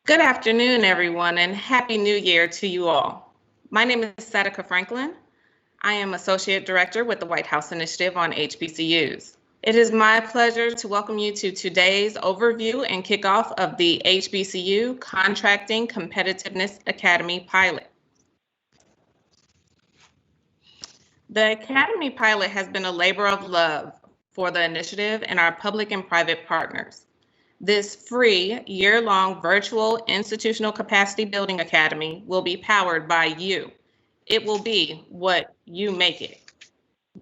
Good afternoon, everyone, and Happy New Year to you all. My name is Sadika Franklin. I am Associate Director with the White House Initiative on HBCUs. It is my pleasure to welcome you to today's overview and kickoff of the HBCU Contracting Competitiveness Academy Pilot. The Academy Pilot has been a labor of love for the initiative and our public and private partners. This free, year-long virtual institutional capacity building academy will be powered by you. It will be what you make it.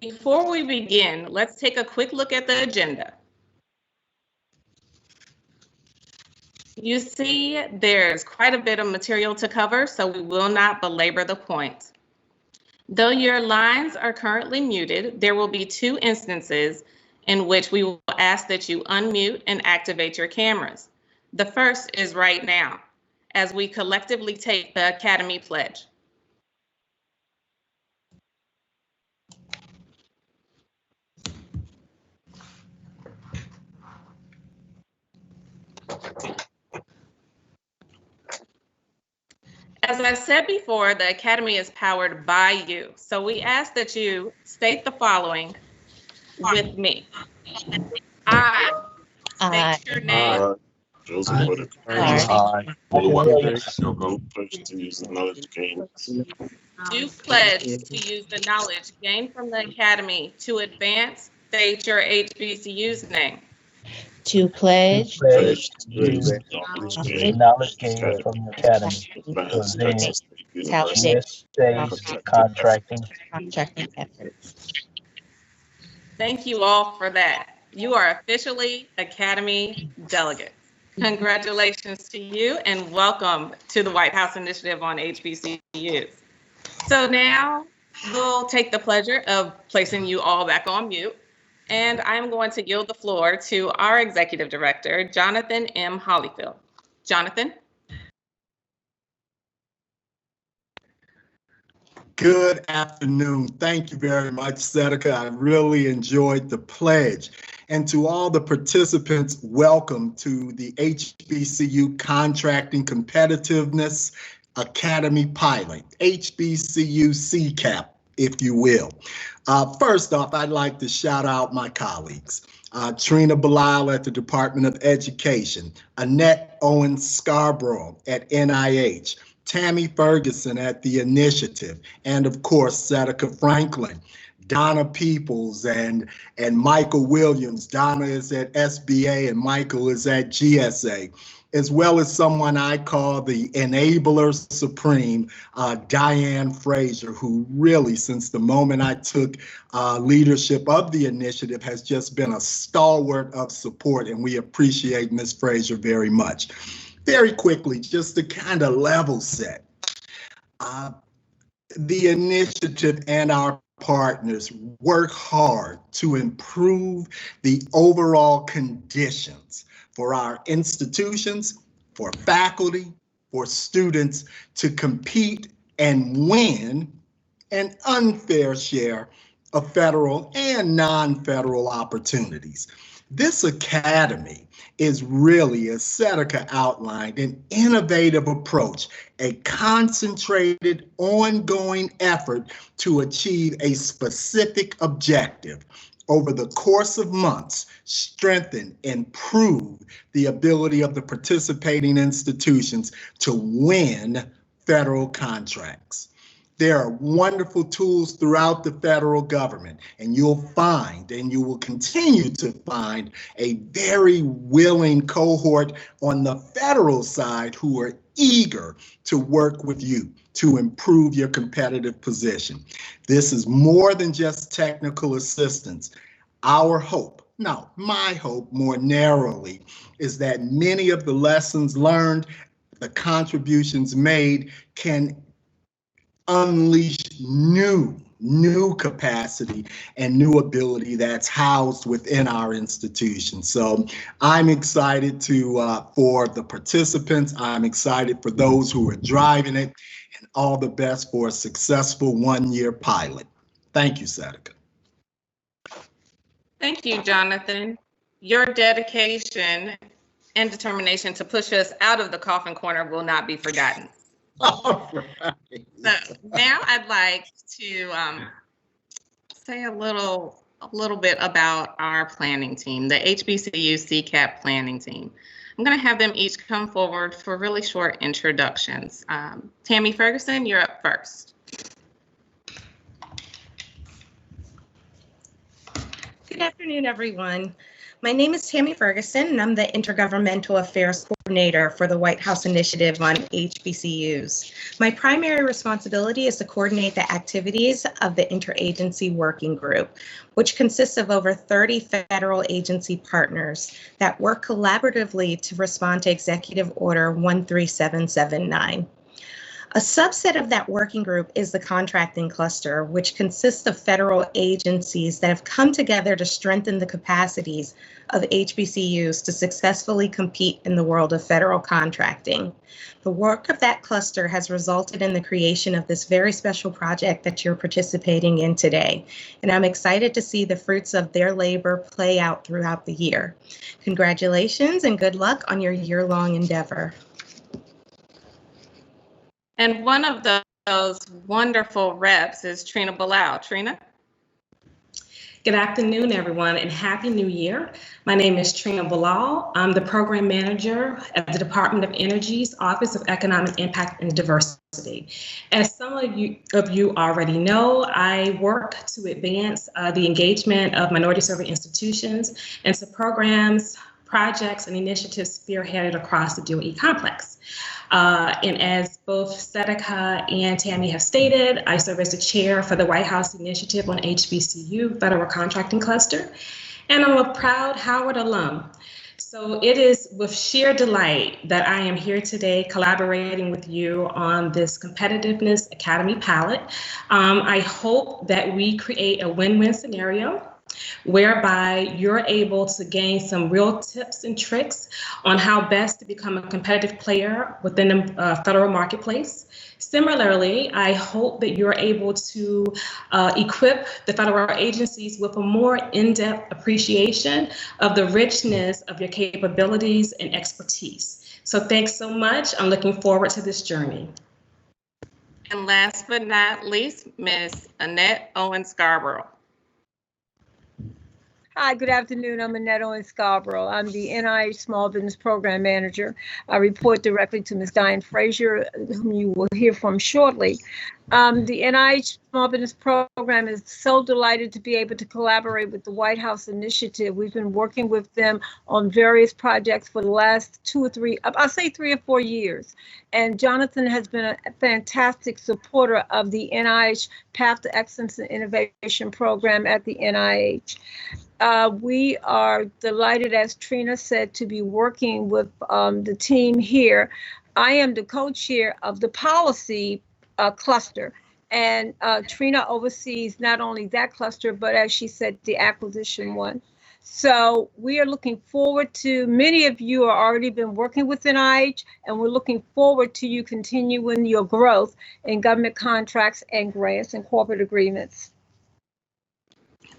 Before we begin, let's take a quick look at the agenda. You see, there's quite a bit of material to cover, so we will not belabor the point. Though your lines are currently muted, there will be 2 instances in which we will ask that you unmute and activate your cameras. The first is right now, as we collectively take the Academy Pledge. As I said before, the Academy is powered by you, so we ask that you state the following with me. I state your name. Joseph Whitaker. Pledge to use the knowledge gained. Do pledge to use the knowledge gained from the Academy to advance. State your HBCU's name. To pledge To use the knowledge gained from the Academy advance to Texas State South University state contracting. efforts. Thank you all for that. You are officially Academy delegates. Congratulations to you and welcome to the White House Initiative on HBCUs. So now we'll take the pleasure of placing you all back on mute, and I'm going to yield the floor to our Executive Director, Jonathan M. Hollyfield. Jonathan? Good afternoon. Thank you very much, Sadika. I really enjoyed the pledge. And to all the participants, welcome to the HBCU Contracting Competitiveness Academy Pilot, HBCU CCAP, if you will. First off, I'd like to shout out my colleagues. Trina Bilal at the Department of Education, Annette Owens Scarborough at NIH, Tammy Ferguson at the Initiative, and of course, Sadika Franklin, Donna Peoples and Michael Williams. Donna is at SBA and Michael is at GSA, as well as someone I call the enabler supreme, Diane Frazier, who really, since the moment I took leadership of the initiative, has just been a stalwart of support, and we appreciate Ms. Frazier very much. Very quickly, just to kind of level set, the initiative and our partners work hard to improve the overall conditions for our institutions, for faculty, for students to compete and win an unfair share of federal and non-federal opportunities. This academy is really, as Sadika outlined, an innovative approach, a concentrated, ongoing effort to achieve a specific objective. Over the course of months, strengthen, improve the ability of the participating institutions to win federal contracts. There are wonderful tools throughout the federal government, and you'll find, and you will continue to find, a very willing cohort on the federal side who are eager to work with you to improve your competitive position. This is more than just technical assistance. Our hope, no, my hope more narrowly, is that many of the lessons learned, the contributions made can unleash new capacity and new ability that's housed within our institution. So I'm excited for the participants. I'm excited for those who are driving it, and all the best for a successful one-year pilot. Thank you, Sadika. Thank you, Jonathan. Your dedication and determination to push us out of the coffin corner will not be forgotten. All right. So now I'd like to say a little bit about our planning team, the HBCU CCAP planning team. I'm going to have them each come forward for really short introductions. Tammy Ferguson, you're up first. Good afternoon, everyone. My name is Tammy Ferguson, and I'm the Intergovernmental Affairs Coordinator for the White House Initiative on HBCUs. My primary responsibility is to coordinate the activities of the Interagency Working Group, which consists of over 30 federal agency partners that work collaboratively to respond to Executive Order 13779. A subset of that working group is the contracting cluster, which consists of federal agencies that have come together to strengthen the capacities of HBCUs to successfully compete in the world of federal contracting. The work of that cluster has resulted in the creation of this very special project that you're participating in today, and I'm excited to see the fruits of their labor play out throughout the year. Congratulations and good luck on your year-long endeavor. And one of those wonderful reps is Trina Bilal. Trina? Good afternoon, everyone, and Happy New Year. My name is Trina Bilal. I'm the Program Manager at the Department of Energy's Office of Economic Impact and Diversity. As some of you already know, I work to advance the engagement of minority-serving institutions and some programs, projects, and initiatives spearheaded across the DOE complex. And as both Sedeca and Tammy have stated, I serve as the chair for the White House Initiative on HBCU Federal Contracting Cluster, and I'm a proud Howard alum. So it is with sheer delight that I am here today collaborating with you on this Competitiveness Academy pilot. I hope that we create a win-win scenario whereby you're able to gain some real tips and tricks on how best to become a competitive player within the federal marketplace. Similarly, I hope that you're able to equip the federal agencies with a more in-depth appreciation of the richness of your capabilities and expertise. So thanks so much. I'm looking forward to this journey. And last but not least, Ms. Annette Owen Scarborough. Hi, good afternoon. I'm Annette Owen Scarborough. I'm the NIH Small Business Program Manager. I report directly to Ms. Diane Frazier, whom you will hear from shortly. The NIH Small Business Program is so delighted to be able to collaborate with the White House Initiative. We've been working with them on various projects for the last 2 or 3, I'll say 3 or 4 years. And Jonathan has been a fantastic supporter of the NIH Path to Excellence and Innovation Program at the NIH. We are delighted, as Trina said, to be working with the team here. I am the co-chair of the policy cluster, and Trina oversees not only that cluster, but as she said, the acquisition one. So we are looking forward to, many of you are already been working with NIH, and we're looking forward to you continuing your growth in government contracts and grants and corporate agreements.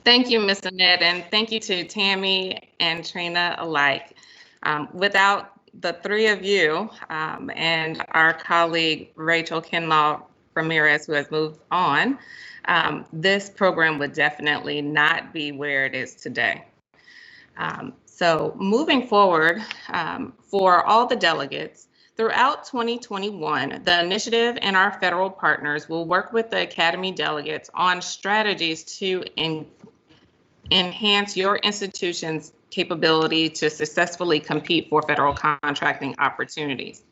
Thank you, Ms. Annette, and thank you to Tammy and Trina alike. Without the three of you and our colleague Rachel Kinlaw Ramirez, who has moved on, this program would definitely not be where it is today. So moving forward, for all the delegates, throughout 2021, the initiative and our federal partners will work with the Academy delegates on strategies to enhance your institution's capability to successfully compete for federal contracting opportunities.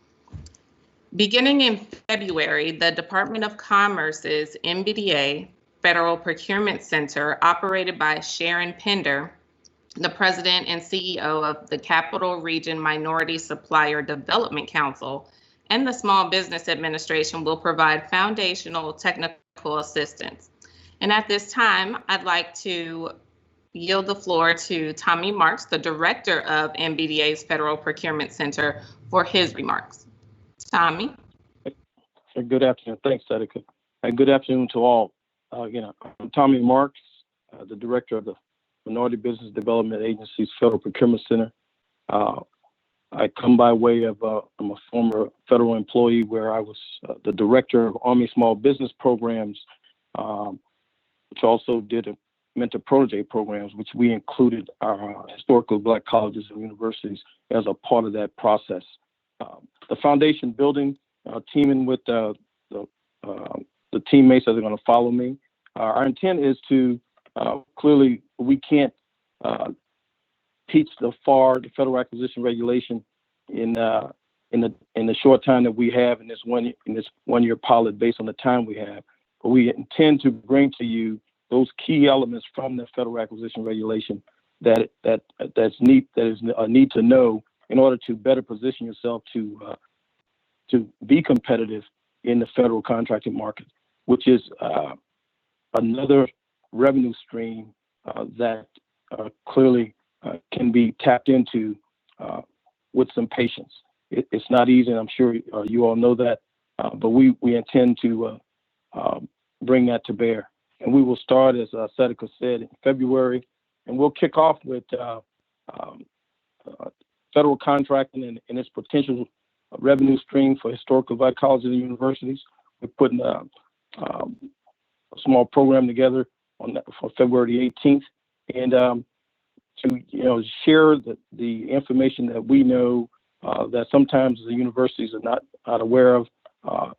Beginning in February, the Department of Commerce's MBDA Federal Procurement Center, operated by Sharon Pender, the president and CEO of the Capital Region Minority Supplier Development Council, and the Small Business Administration will provide foundational technical assistance. And at this time, I'd like to yield the floor to Tommy Marks, the director of MBDA's Federal Procurement Center, for his remarks. Tommy. Good afternoon. Thanks, Sedeca. And good afternoon to all. Again, I'm Tommy Marks, the director of the Minority Business Development Agency's Federal Procurement Center. I come by way of, I'm a former federal employee where I was the director of Army Small Business Programs, which also did a mentor protege programs, which we included our historical Black colleges and universities as a part of that process. The foundation building, teaming with the teammates that are going to follow me. Our intent is to clearly we can't teach the Federal Acquisition Regulation in the short time that we have in this one year pilot based on the time we have. But we intend to bring to you those key elements from the Federal Acquisition Regulation that is a need to know in order to better position yourself to be competitive in the federal contracting market, which is another revenue stream that clearly can be tapped into with some patience. It's not easy, and I'm sure you all know that, but we intend to bring that to bear. And we will start, as Sedeka said, in February, and we'll kick off with federal contracting and its potential revenue stream for historical Black colleges and universities. We're putting a small program together on that for February 18th, and to share the information that we know that sometimes the universities are not aware of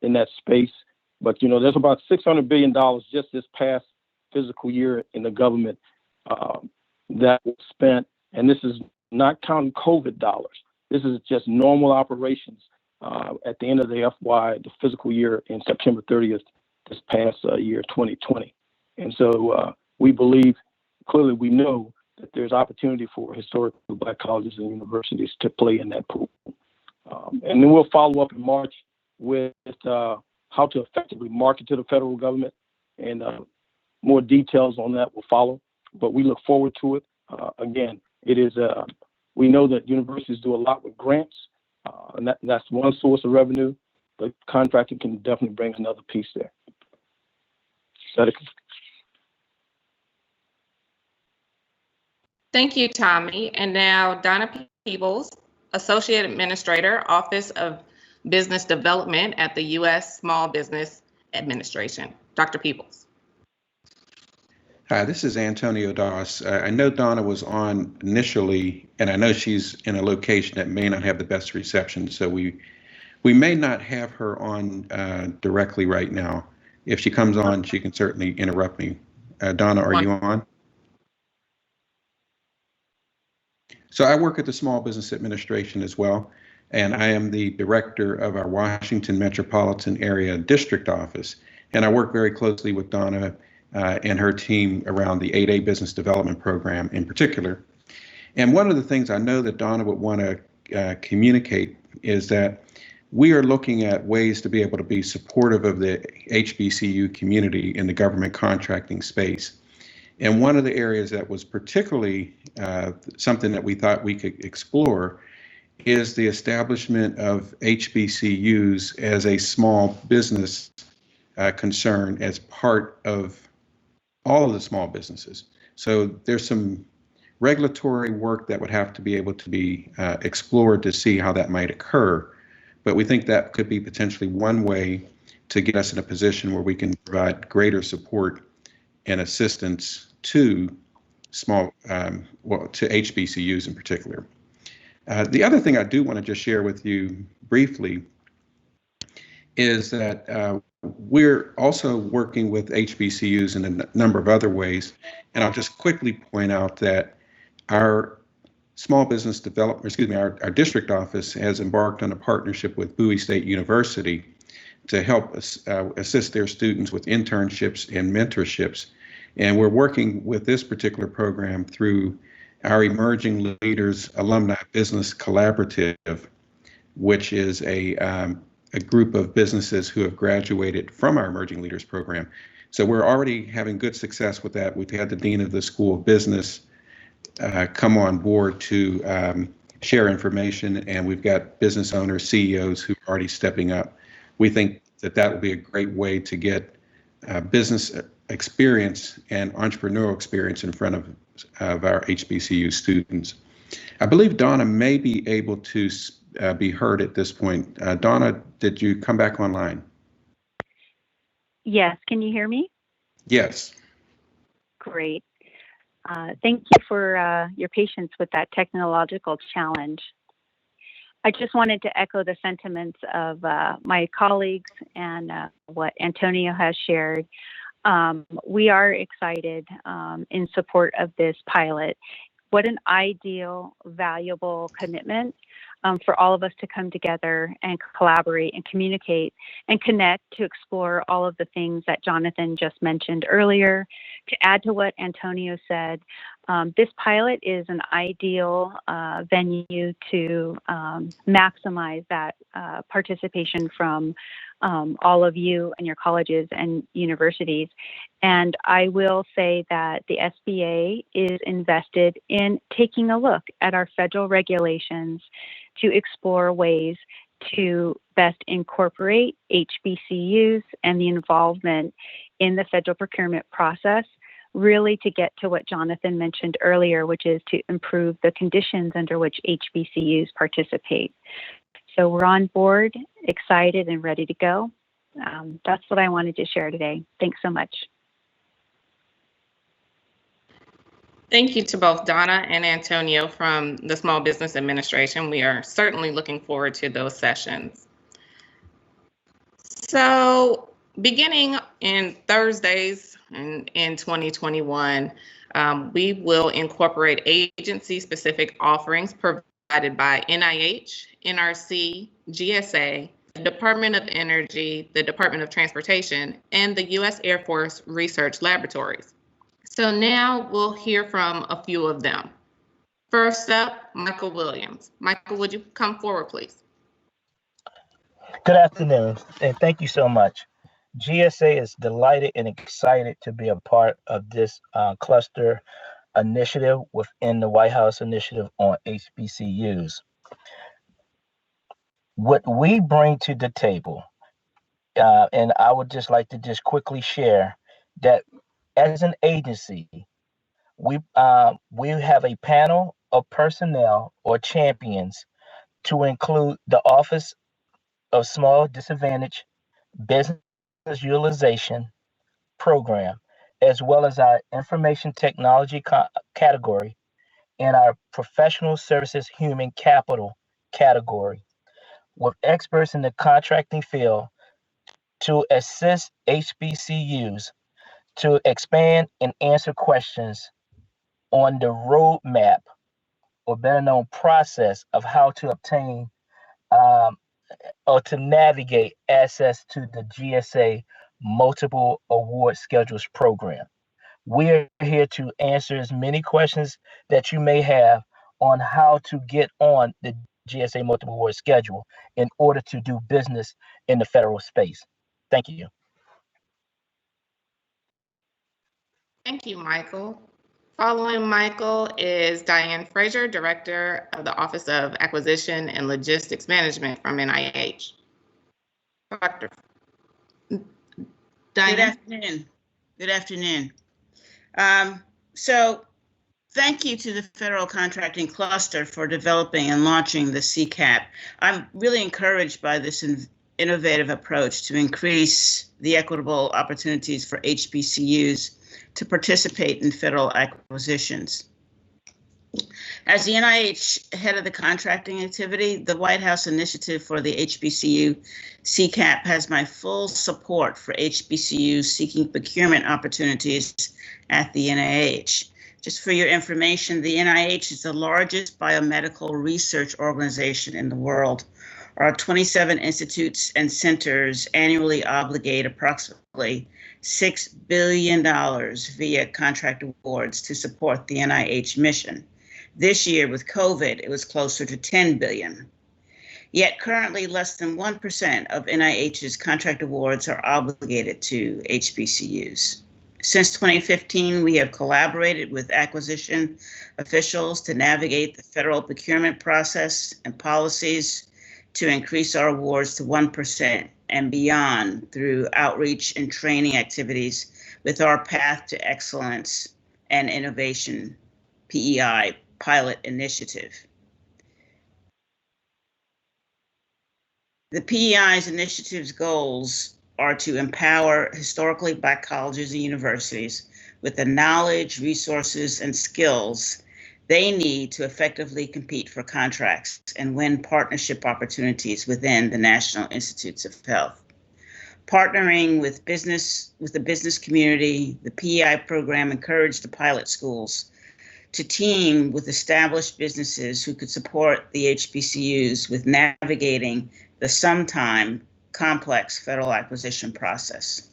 in that space. But there's about $600 billion just this past fiscal year in the government that was spent, and this is not counting COVID dollars. This is just normal operations at the end of the fiscal year in September 30th this past year 2020. And so we believe, clearly we know that there's opportunity for historical Black colleges and universities to play in that pool. And then we'll follow up in March with how to effectively market to the federal government, and more details on that will follow. But we look forward to it. Again, it is we know that universities do a lot with grants, and that's one source of revenue, but contracting can definitely bring another piece there. Sedeka. Thank you, Tommy. And now Donna Peebles, Associate Administrator, Office of Business Development at the U.S. Small Business Administration. Dr. Peebles. Hi, this is Antonio Doss. I know Donna was on initially, and I know she's in a location that may not have the best reception, so we may not have her on directly right now. If she comes on, she can certainly interrupt me. Donna, are you on? So I work at the Small Business Administration as well, and I am the director of our Washington Metropolitan Area District Office, and I work very closely with Donna and her team around the 8A Business Development Program in particular. And one of the things I know that Donna would want to communicate is that we are looking at ways to be able to be supportive of the HBCU community in the government contracting space. And one of the areas that was particularly something that we thought we could explore is the establishment of HBCUs as a small business concern as part of all of the small businesses. So there's some regulatory work that would have to be able to be explored to see how that might occur. But we think that could be potentially one way to get us in a position where we can provide greater support and assistance to to HBCUs in particular. The other thing I do want to just share with you briefly is that we're also working with HBCUs in a number of other ways. And I'll just quickly point out that our Small Business Development, our district office has embarked on a partnership with Bowie State University to help us assist their students with internships and mentorships. And we're working with this particular program through our Emerging Leaders Alumni Business Collaborative, which is a group of businesses who have graduated from our Emerging Leaders program. So we're already having good success with that. We've had the Dean of the School of Business come on board to share information, and we've got business owners, CEOs who are already stepping up. We think that that will be a great way to get business experience and entrepreneurial experience in front of our HBCU students. I believe Donna may be able to be heard at this point. Donna, did you come back online? Yes, can you hear me? Yes. Great. Thank you for your patience with that technological challenge. I just wanted to echo the sentiments of my colleagues and what Antonio has shared. We are excited in support of this pilot. What an ideal, valuable commitment for all of us to come together and collaborate and communicate and connect to explore all of the things that Jonathan just mentioned earlier. To add to what Antonio said, this pilot is an ideal venue to maximize that participation from all of you and your colleges and universities. And I will say that the SBA is invested in taking a look at our federal regulations to explore ways to best incorporate HBCUs and the involvement in the federal procurement process, really to get to what Jonathan mentioned earlier, which is to improve the conditions under which HBCUs participate. So we're on board, excited and ready to go. That's what I wanted to share today. Thanks so much. Thank you to both Donna and Antonio from the Small Business Administration. We are certainly looking forward to those sessions. So beginning in Thursdays in 2021, we will incorporate agency-specific offerings provided by NIH, NRC, GSA, the Department of Energy, the Department of Transportation, and the U.S. Air Force Research Laboratories. So now we'll hear from a few of them. First up, Michael Williams. Michael, would you come forward, please? Good afternoon, and thank you so much. GSA is delighted and excited to be a part of this cluster initiative within the White House Initiative on HBCUs. What we bring to the table, and I would just like to just quickly share that as an agency, we have a panel of personnel or champions to include the Office of Small Disadvantaged Business Utilization Program, as well as our Information Technology category and our Professional Services Human Capital category, with experts in the contracting field to assist HBCUs to expand and answer questions on the roadmap, or better known process, of how to obtain or to navigate access to the GSA Multiple Award Schedules program. We're here to answer as many questions that you may have on how to get on the GSA Multiple Award Schedule in order to do business in the federal space. Thank you. Thank you, Michael. Following Michael is Diane Frazier, Director of the Office of Acquisition and Logistics Management from NIH. Dr. Diane. Good afternoon. Good afternoon. So thank you to the Federal Contracting Cluster for developing and launching the CCAP. I'm really encouraged by this innovative approach to increase the equitable opportunities for HBCUs to participate in federal acquisitions. As the NIH head of the contracting activity, the White House Initiative for the HBCU CCAP has my full support for HBCUs seeking procurement opportunities at the NIH. Just for your information, the NIH is the largest biomedical research organization in the world. Our 27 institutes and centers annually obligate approximately $6 billion via contract awards to support the NIH mission. This year with COVID, it was closer to $10 billion. Yet currently less than 1% of NIH's contract awards are obligated to HBCUs. Since 2015, we have collaborated with acquisition officials to navigate the federal procurement process and policies to increase our awards to 1% and beyond through outreach and training activities with our Path to Excellence and Innovation, PEI pilot initiative. The PEI's initiative's goals are to empower historically Black colleges and universities with the knowledge, resources, and skills they need to effectively compete for contracts and win partnership opportunities within the National Institutes of Health. Partnering with the business community, the PEI program encouraged the pilot schools to team with established businesses who could support the HBCUs with navigating the sometimes complex federal acquisition process.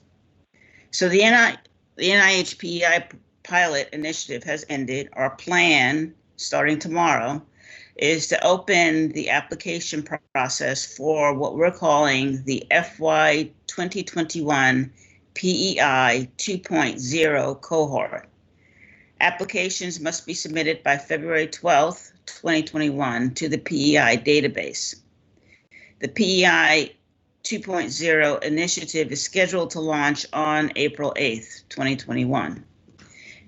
So the NIH PEI pilot initiative has ended. Our plan, starting tomorrow, is to open the application process for what we're calling the FY 2021 PEI 2.0 cohort. Applications must be submitted by February 12th, 2021 to the PEI database. The PEI 2.0 initiative is scheduled to launch on April 8th, 2021.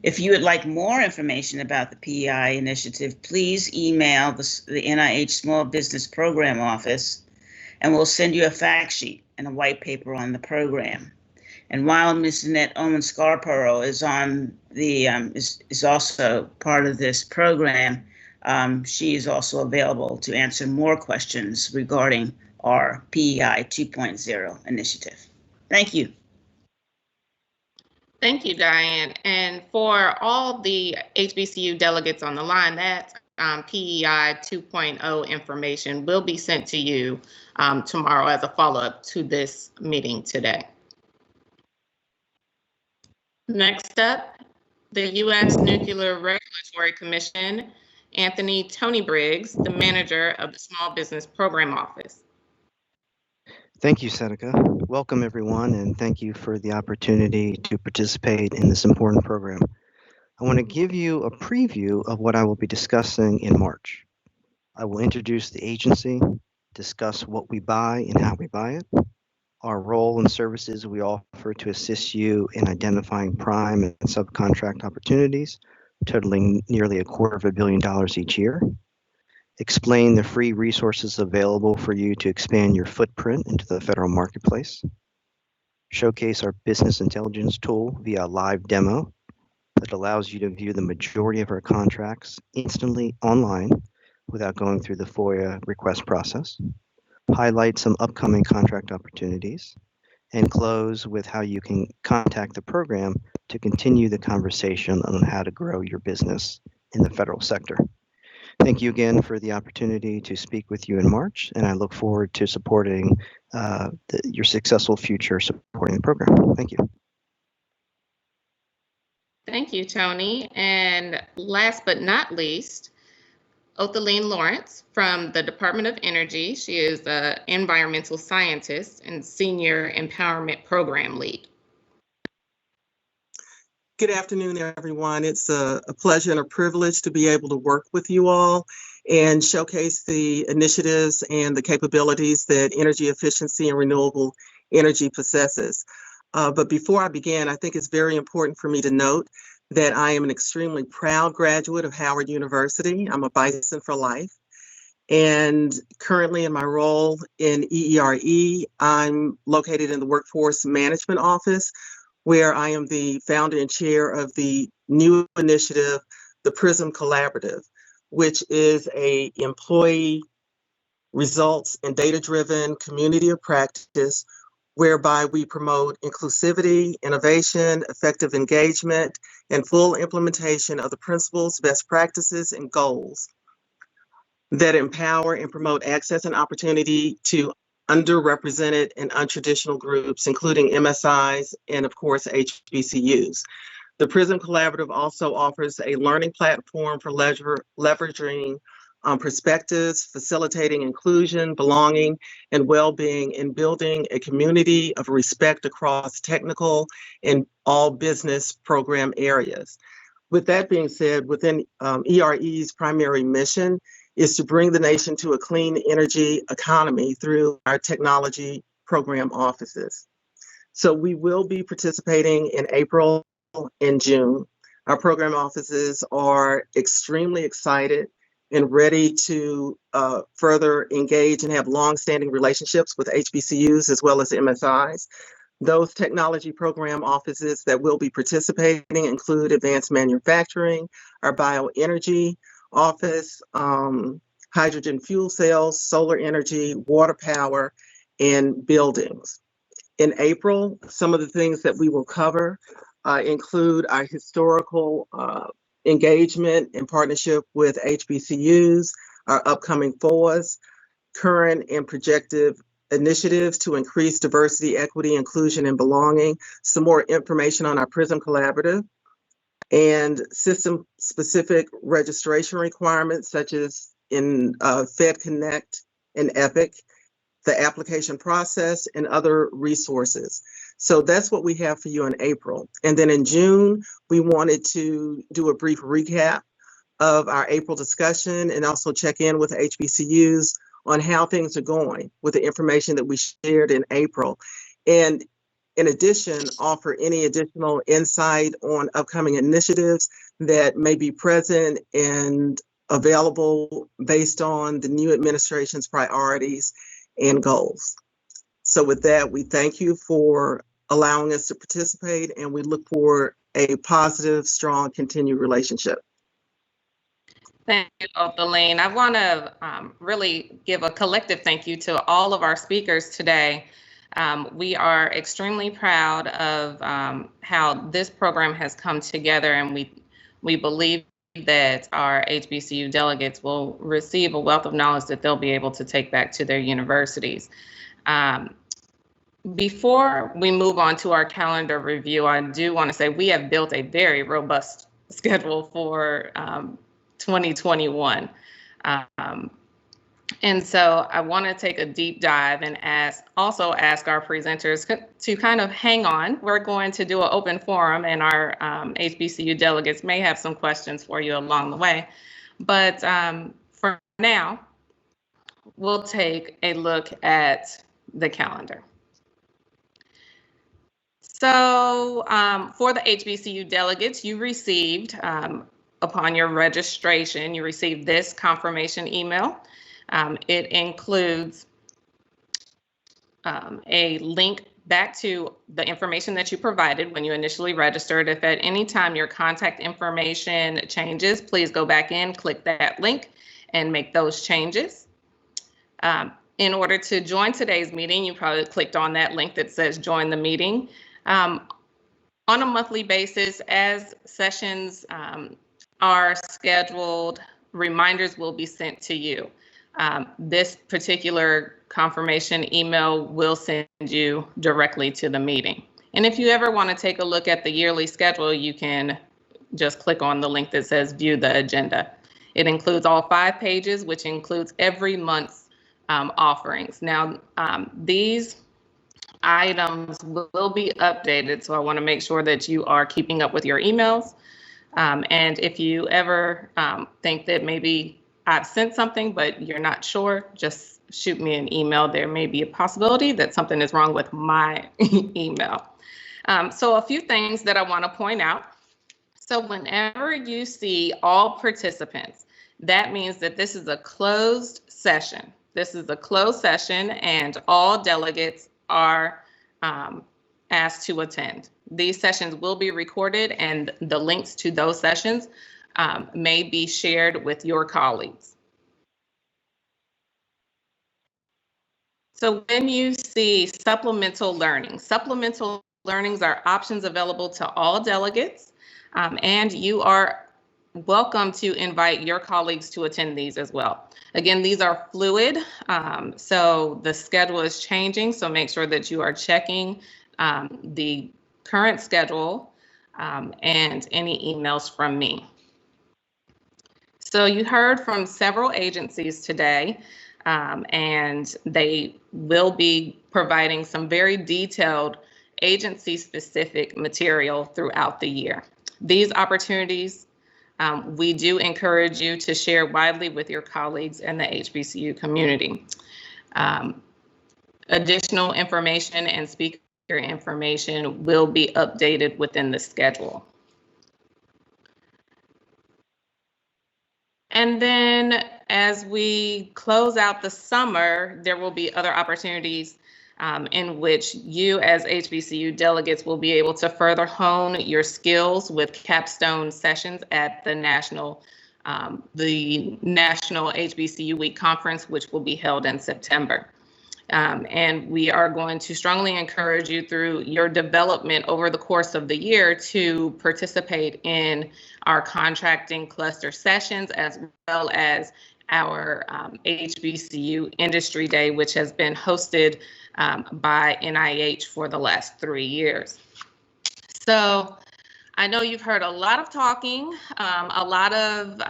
If you would like more information about the PEI initiative, please email the NIH Small Business Program Office, and we'll send you a fact sheet and a white paper on the program. And while Ms. Annette Owen-Scarborough is on the is also part of this program, she is also available to answer more questions regarding our PEI 2.0 initiative. Thank you. Thank you, Diane. And for all the HBCU delegates on the line, that PEI 2.0 information will be sent to you tomorrow as a follow-up to this meeting today. Next up, the U.S. Nuclear Regulatory Commission, Anthony Tony Briggs, the manager of the Small Business Program Office. Thank you, Seneca. Welcome, everyone, and thank you for the opportunity to participate in this important program. I want to give you a preview of what I will be discussing in March. I will introduce the agency, discuss what we buy and how we buy it, our role and services we offer to assist you in identifying prime and subcontract opportunities, totaling nearly $250 million each year, explain the free resources available for you to expand your footprint into the federal marketplace, showcase our business intelligence tool via a live demo that allows you to view the majority of our contracts instantly online without going through the FOIA request process, highlight some upcoming contract opportunities, and close with how you can contact the program to continue the conversation on how to grow your business in the federal sector. Thank you again for the opportunity to speak with you in March, and I look forward to supporting your successful future supporting the program. Thank you. Thank you, Tony. And last but not least, Othaline Lawrence from the Department of Energy. She is an environmental scientist and senior empowerment program lead. Good afternoon, everyone. It's a pleasure and a privilege to be able to work with you all and showcase the initiatives and the capabilities that energy efficiency and renewable energy possesses. But before I begin, I think it's very important for me to note that I am an extremely proud graduate of Howard University. I'm a Bison for life. And currently in my role in EERE, I'm located in the Workforce Management Office, where I am the founder and chair of the new initiative, the PRISM Collaborative, which is a employee results and data-driven community of practice whereby we promote inclusivity, innovation, effective engagement, and full implementation of the principles, best practices, and goals that empower and promote access and opportunity to underrepresented and untraditional groups, including MSIs and, of course, HBCUs. The PRISM Collaborative also offers a learning platform for leveraging perspectives, facilitating inclusion, belonging, and well-being, and building a community of respect across technical and all business program areas. With that being said, within ERE's primary mission is to bring the nation to a clean energy economy through our technology program offices. So we will be participating in April and June. Our program offices are extremely excited and ready to further engage and have long-standing relationships with HBCUs as well as MSIs. Those technology program offices that will be participating include advanced manufacturing, our bioenergy office, hydrogen fuel cells, solar energy, water power, and buildings. In April, some of the things that we will cover include our historical engagement and partnership with HBCUs, our upcoming FOAs, current and projected initiatives to increase diversity, equity, inclusion, and belonging, some more information on our PRISM Collaborative, and system-specific registration requirements such as in Fed Connect and EPIC, the application process, and other resources. So that's what we have for you in April. And then in June, we wanted to do a brief recap of our April discussion and also check in with HBCUs on how things are going with the information that we shared in April. And in addition, offer any additional insight on upcoming initiatives that may be present and available based on the new administration's priorities and goals. So with that, we thank you for allowing us to participate, and we look for a positive, strong, continued relationship. Thank you, Othaline. I want to really give a collective thank you to all of our speakers today. We are extremely proud of how this program has come together, and we believe that our HBCU delegates will receive a wealth of knowledge that they'll be able to take back to their universities. Before we move on to our calendar review, I do want to say we have built a very robust schedule for 2021. And so I want to take a deep dive and also ask our presenters to kind of hang on. We're going to do an open forum, and our HBCU delegates may have some questions for you along the way. But for now, we'll take a look at the calendar. So for the HBCU delegates, you received, upon your registration, you received this confirmation email. It includes a link back to the information that you provided when you initially registered. If at any time your contact information changes, please go back in, click that link, and make those changes. In order to join today's meeting, you probably clicked on that link that says join the meeting. On a monthly basis, as sessions are scheduled, reminders will be sent to you. This particular confirmation email will send you directly to the meeting. And if you ever want to take a look at the yearly schedule, you can just click on the link that says view the agenda. It includes all 5 pages, which includes every month's offerings. Now, these items will be updated, so I want to make sure that you are keeping up with your emails. And if you ever think that maybe I've sent something, but you're not sure, just shoot me an email. There may be a possibility that something is wrong with my email. So a few things that I want to point out. So whenever you see all participants, that means that this is a closed session. This is a closed session, and all delegates are asked to attend. These sessions will be recorded, and the links to those sessions may be shared with your colleagues. So when you see supplemental learnings are options available to all delegates, and you are welcome to invite your colleagues to attend these as well. Again, these are fluid, so the schedule is changing, so make sure that you are checking the current schedule and any emails from me. So you heard from several agencies today, and they will be providing some very detailed agency-specific material throughout the year. These opportunities, we do encourage you to share widely with your colleagues and the HBCU community. Additional information and speaker information will be updated within the schedule. And then as we close out the summer, there will be other opportunities in which you as HBCU delegates will be able to further hone your skills with capstone sessions at the National HBCU Week Conference, which will be held in September. And we are going to strongly encourage you through your development over the course of the year to participate in our contracting cluster sessions, as well as our HBCU Industry Day, which has been hosted by NIH for the last 3 years. So I know you've heard a lot of talking, a lot of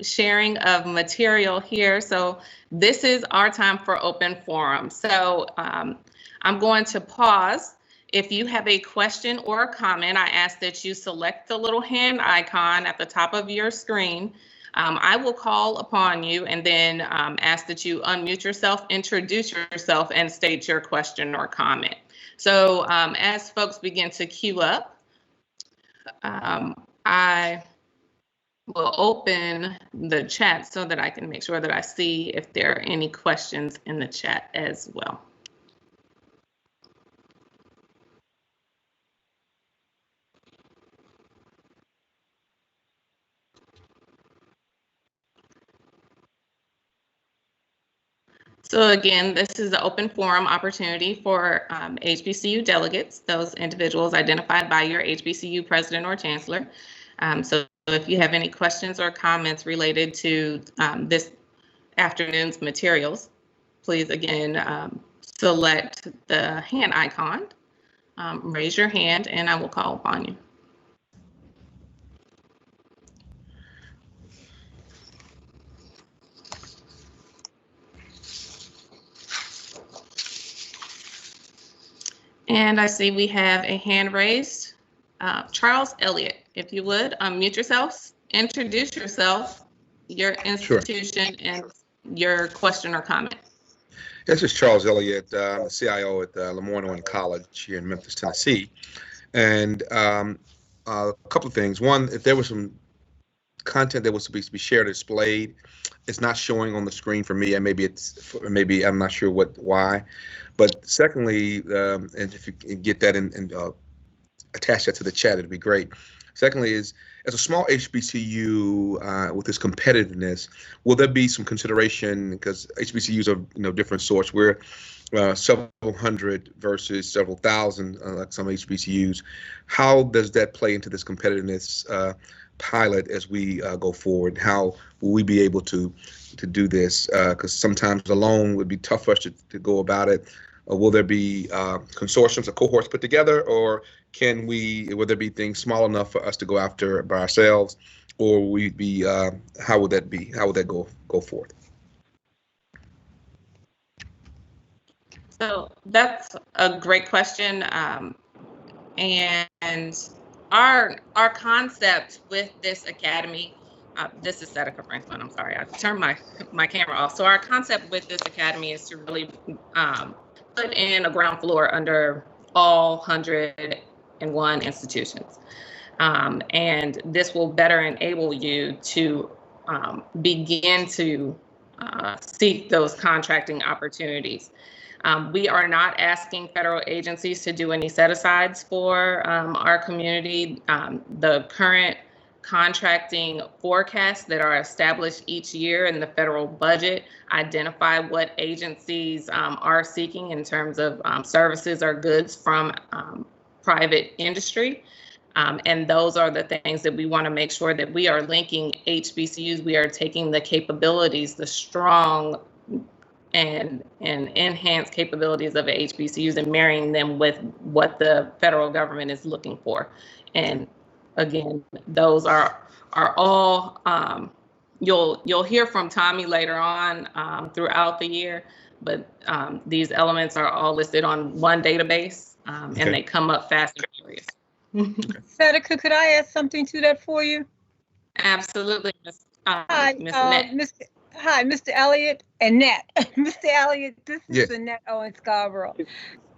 sharing of material here. So this is our time for open forum. So I'm going to pause. If you have a question or a comment, I ask that you select the little hand icon at the top of your screen. I will call upon you and then ask that you unmute yourself, introduce yourself, and state your question or comment. So as folks begin to queue up, I will open the chat so that I can make sure that I see if there are any questions in the chat as well. So again, this is an open forum opportunity for HBCU delegates, those individuals identified by your HBCU president or chancellor. So if you have any questions or comments related to this afternoon's materials, please again select the hand icon, raise your hand, and I will call upon you. And I see we have a hand raised. Charles Elliott, if you would, unmute yourself, introduce yourself, your institution, and your question or comment. This is Charles Elliott. I'm the CIO at Lemoyne College here in Memphis, Tennessee. And a couple of things. One, if there was some content that was supposed to be shared or displayed, it's not showing on the screen for me, and maybe I'm not sure why. But secondly, and if you can get that and attach that to the chat, it'd be great. Secondly, is as a small HBCU with this competitiveness, will there be some consideration, because HBCUs are different sorts. We're several hundred versus several thousand, like some HBCUs. How does that play into this competitiveness pilot as we go forward? How will we be able to do this? Because sometimes alone would be tough for us to go about it. Will there be consortiums or cohorts put together, or will there be things small enough for us to go after by ourselves, or will we be? How would that be? How would that go forth? So that's a great question, and our concept with this academy. This is Seneca Franklin. I'm sorry, I turned my camera off. So our concept with this academy is to really put in a ground floor under all 101 institutions. And this will better enable you to begin to seek those contracting opportunities. We are not asking federal agencies to do any set-asides for our community. The current contracting forecasts that are established each year in the federal budget identify what agencies are seeking in terms of services or goods from private industry. And those are the things that we want to make sure that we are linking HBCUs. We are taking the capabilities, the strong and enhanced capabilities of HBCUs and marrying them with what the federal government is looking for. And again, those are all, you'll hear from Tommy later on throughout the year, but these elements are all listed on one database and they come up fast and furious. Seneca, could I add something to that for you? Absolutely, Ms. Hi, Mr. Elliott and Nat. Mr. Elliott, this is Annette Owen Scarborough.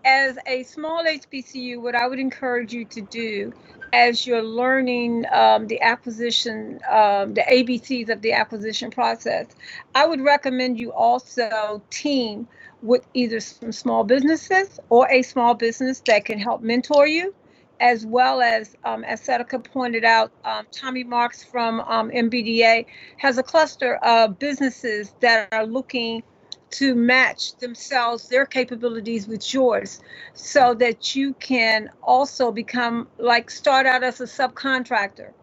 as a small HBCU, what I would encourage you to do as you're learning the acquisition, the ABCs of the acquisition process, I would recommend you also team with either some small businesses or a small business that can help mentor you, as well as Sedeca pointed out, Tommy Marks from MBDA has a cluster of businesses that are looking to match themselves, their capabilities with yours, so that you can also become start out as a subcontractor,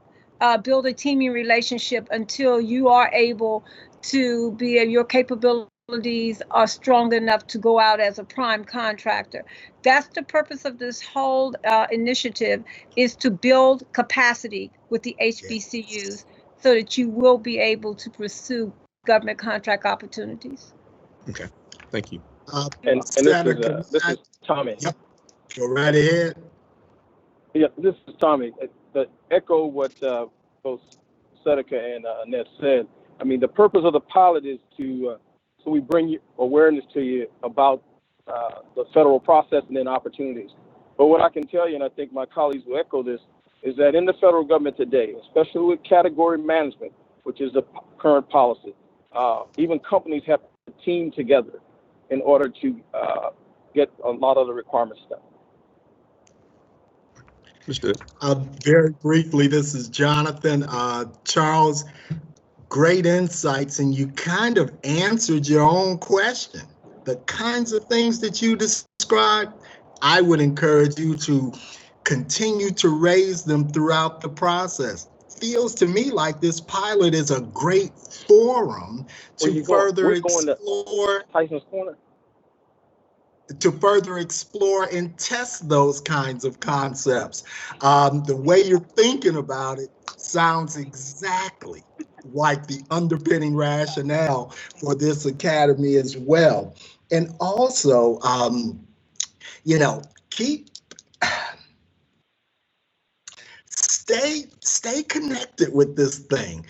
build a teaming relationship until you are able to your capabilities are strong enough to go out as a prime contractor. That's the purpose of this whole initiative, is to build capacity with the HBCUs so that you will be able to pursue government contract opportunities. Okay, thank you. And this is Tommy. Yep. Go right ahead. Yeah, this is Tommy. To echo what both Sedeca and Annette said, I mean, the purpose of the pilot is so we bring awareness to you about the federal process and then opportunities. But what I can tell you, and I think my colleagues will echo this, is that in the federal government today, especially with category management, which is the current policy, even companies have to team together in order to get a lot of the requirements done. Very briefly, this is Jonathan. Charles, great insights, and you kind of answered your own question. The kinds of things that you described, I would encourage you to continue to raise them throughout the process. Feels to me like this pilot is a great forum to further explore Tyson's Corner. To further explore and test those kinds of concepts. The way you're thinking about it sounds exactly like the underpinning rationale for this academy as well. And also, stay connected with this thing.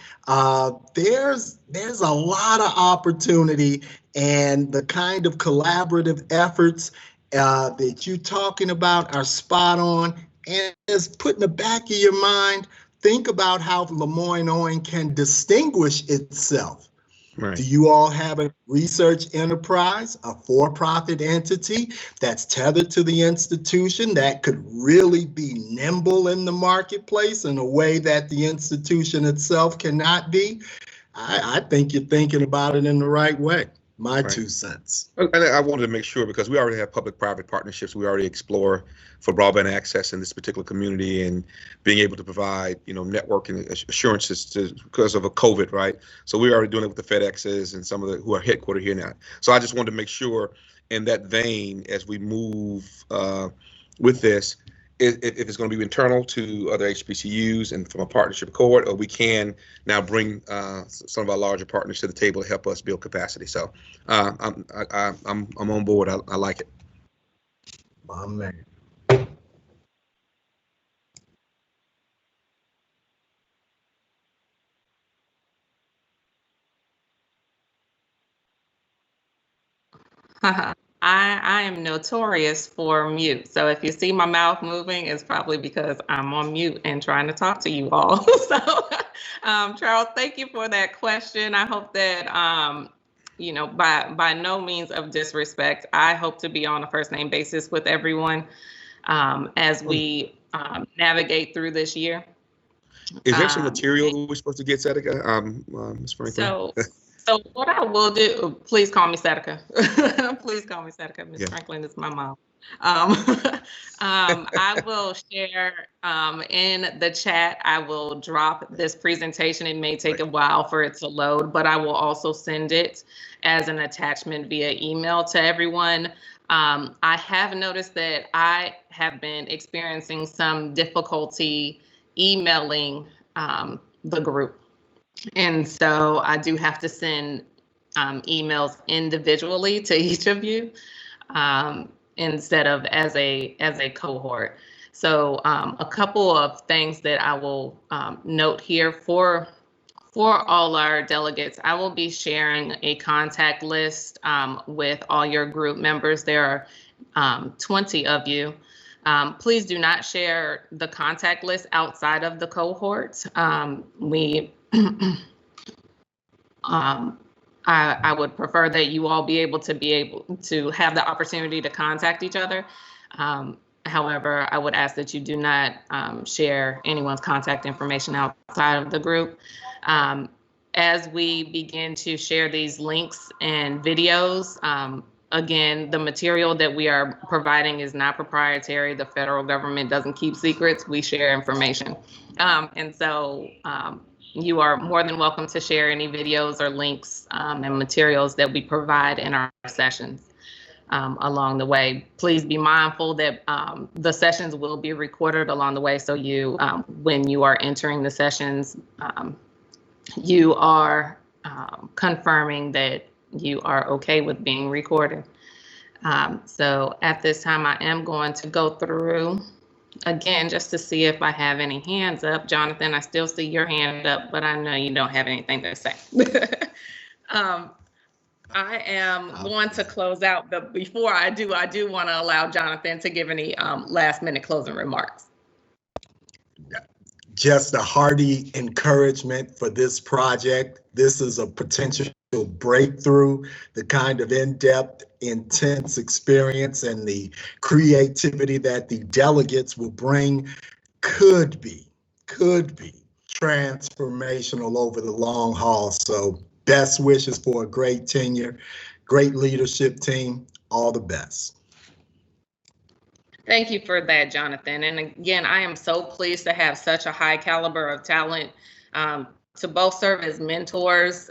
There's a lot of opportunity, and the kind of collaborative efforts that you're talking about are spot on. And just put in the back of your mind, think about how Lemoyne-Owen can distinguish itself. Right. Do you all have a research enterprise, a for-profit entity that's tethered to the institution that could really be nimble in the marketplace in a way that the institution itself cannot be? I think you're thinking about it in the right way. My 2 cents. And I wanted to make sure, because we already have public-private partnerships. We already explore for broadband access in this particular community, and being able to provide, networking assurances because of a COVID, right? So we're already doing it with the FedExes and some of the who are headquartered here now. So I just wanted to make sure, in that vein, as we move with this, if it's going to be internal to other HBCUs and from a partnership cohort, or we can now bring some of our larger partners to the table to help us build capacity. So I'm on board. I like it. My man. I am notorious for mute. So if you see my mouth moving, it's probably because I'm on mute and trying to talk to you all. So, Charles, thank you for that question. I hope that, by no means of disrespect, I hope to be on a first name basis with everyone as we navigate through this year. Is there some material we're supposed to get, Sedeca? Ms. Franklin? So what I will do, please call me Sedeca. Please call me Sedeca. Ms. Franklin is my mom. I will share in the chat. I will drop this presentation. It may take a while for it to load, but I will also send it as an attachment via email to everyone. I have noticed that I have been experiencing some difficulty emailing the group. And so I do have to send emails individually to each of you instead of as a cohort. So a couple of things that I will note here for all our delegates. I will be sharing a contact list with all your group members. There are 20 of you. Please do not share the contact list outside of the cohort. I would prefer that you all be able to have the opportunity to contact each other. However, I would ask that you do not share anyone's contact information outside of the group. As we begin to share these links and videos, again, the material that we are providing is not proprietary. The federal government doesn't keep secrets. We share information. And so you are more than welcome to share any videos or links and materials that we provide in our sessions along the way. Please be mindful that the sessions will be recorded along the way. So you, when you are entering the sessions, you are confirming that you are okay with being recorded. So at this time, I am going to go through again, just to see if I have any hands up. Jonathan, I still see your hand up, but I know you don't have anything to say. I am going to close out, but before I do want to allow Jonathan to give any last minute closing remarks. Just a hearty encouragement for this project. This is a potential breakthrough, the kind of in-depth, intense experience and the creativity that the delegates will bring could be transformational over the long haul. So best wishes for a great tenure, great leadership team, all the best. Thank you for that, Jonathan. And again, I am so pleased to have such a high caliber of talent to both serve as mentors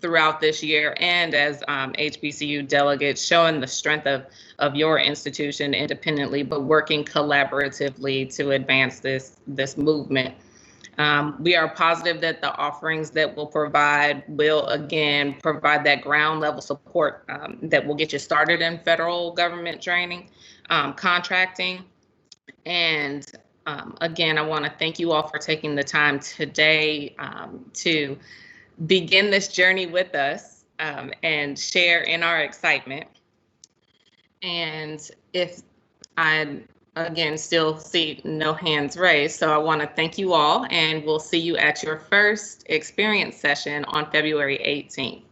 throughout this year and as HBCU delegates, showing the strength of your institution independently, but working collaboratively to advance this movement. We are positive that the offerings that we'll provide will again provide that ground level support that will get you started in federal government training, contracting. And again, I want to thank you all for taking the time today to begin this journey with us and share in our excitement. And if I, again, still see no hands raised, so I want to thank you all, and we'll see you at your first experience session on February 18th.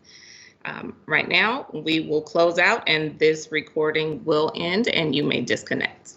Right now, we will close out and this recording will end and you may disconnect.